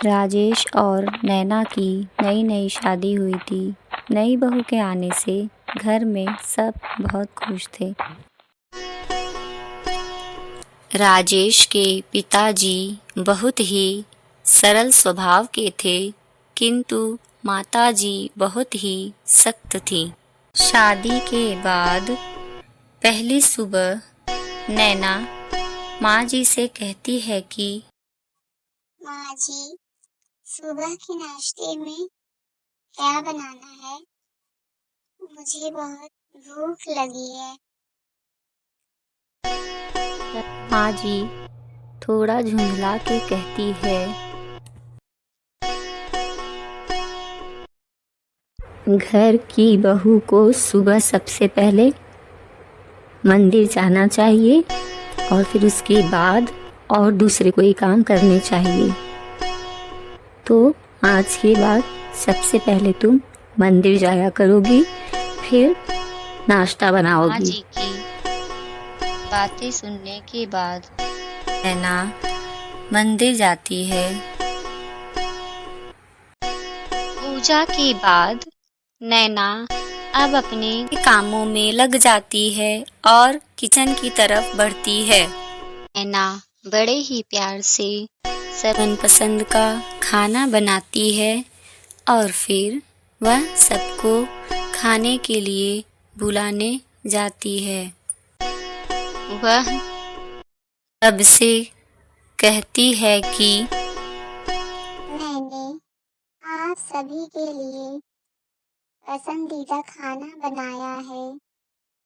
राजेश और नैना की नई नई शादी हुई थी। नई बहू के आने से घर में सब बहुत खुश थे। राजेश के पिताजी बहुत ही सरल स्वभाव के थे, किंतु माताजी बहुत ही सख्त थी। शादी के बाद पहली सुबह नैना माँ जी से कहती है कि माँ जी, सुबह के नाश्ते में क्या बनाना है? मुझे बहुत भूख लगी है। माँ जी थोड़ा झुंझला के कहती है, घर की बहू को सुबह सबसे पहले मंदिर जाना चाहिए और फिर उसके बाद और दूसरे कोई काम करने चाहिए। तो आज के बाद सबसे पहले तुम मंदिर जाया करोगी, फिर नाश्ता बनाओगी। माँ जी की बातें सुनने के बाद नैना मंदिर जाती है। पूजा के बाद नैना अब अपने कामों में लग जाती है और किचन की तरफ बढ़ती है। नैना बड़े ही प्यार से सब मनपसंद का खाना बनाती है और फिर वह सबको खाने के लिए बुलाने जाती है। वह सबसे कहती है कि मैंने आप सभी के लिए पसंदीदा खाना बनाया है।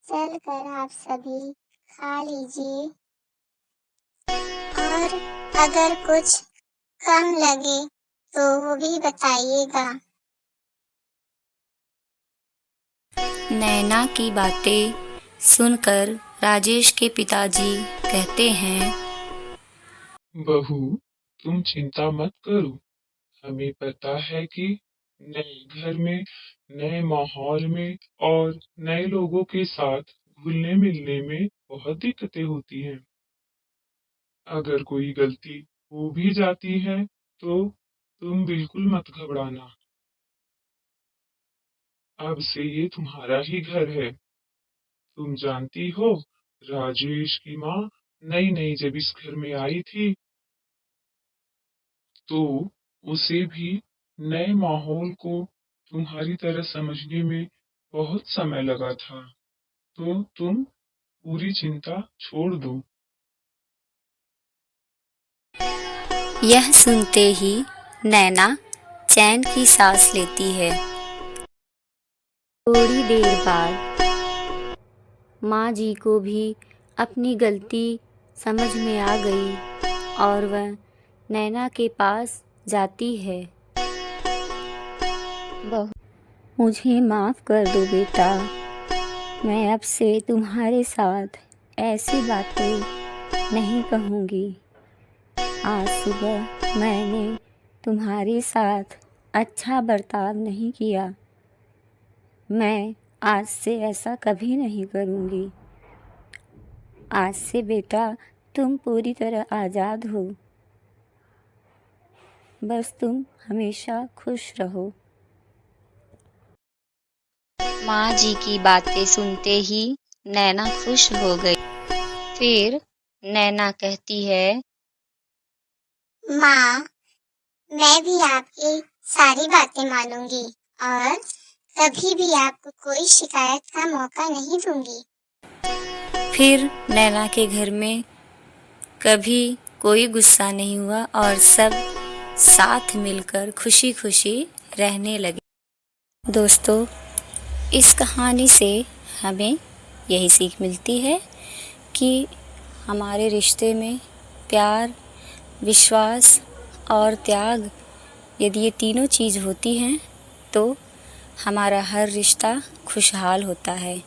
चलकर आप सभी खा लीजिए और अगर कुछ कम लगे तो वो भी बताइएगा। नैना की बातें सुनकर राजेश के पिताजी कहते हैं, बहू, तुम चिंता मत करो। हमें पता है कि नए घर में, नए माहौल में और नए लोगों के साथ घुलने मिलने में बहुत दिक्कतें होती हैं। अगर कोई गलती हो भी जाती है तो तुम बिल्कुल मत घबराना। अब से ये तुम्हारा ही घर है। तुम जानती हो, राजेश की माँ नई नई जब इस घर में आई थी तो उसे भी नए माहौल को तुम्हारी तरह समझने में बहुत समय लगा था। तो तुम पूरी चिंता छोड़ दो। यह सुनते ही नैना चैन की सांस लेती है। थोड़ी देर बाद माँ जी को भी अपनी गलती समझ में आ गई और वह नैना के पास जाती है। बहू, मुझे माफ़ कर दो बेटा, मैं अब से तुम्हारे साथ ऐसी बातें नहीं कहूँगी। आज सुबह मैंने तुम्हारे साथ अच्छा बर्ताव नहीं किया। मैं आज से ऐसा कभी नहीं करूँगी। आज से बेटा तुम पूरी तरह आज़ाद हो। बस तुम हमेशा खुश रहो। माँ जी की बातें सुनते ही नैना खुश हो गई। फिर नैना कहती है, माँ, मैं भी आपकी सारी बातें मानूंगी और कभी भी आपको कोई शिकायत का मौका नहीं दूंगी। फिर नैना के घर में कभी कोई गुस्सा नहीं हुआ और सब साथ मिलकर खुशी खुशी रहने लगे। दोस्तों, इस कहानी से हमें यही सीख मिलती है कि हमारे रिश्ते में प्यार, विश्वास और त्याग, यदि ये तीनों चीज़ होती हैं तो हमारा हर रिश्ता खुशहाल होता है।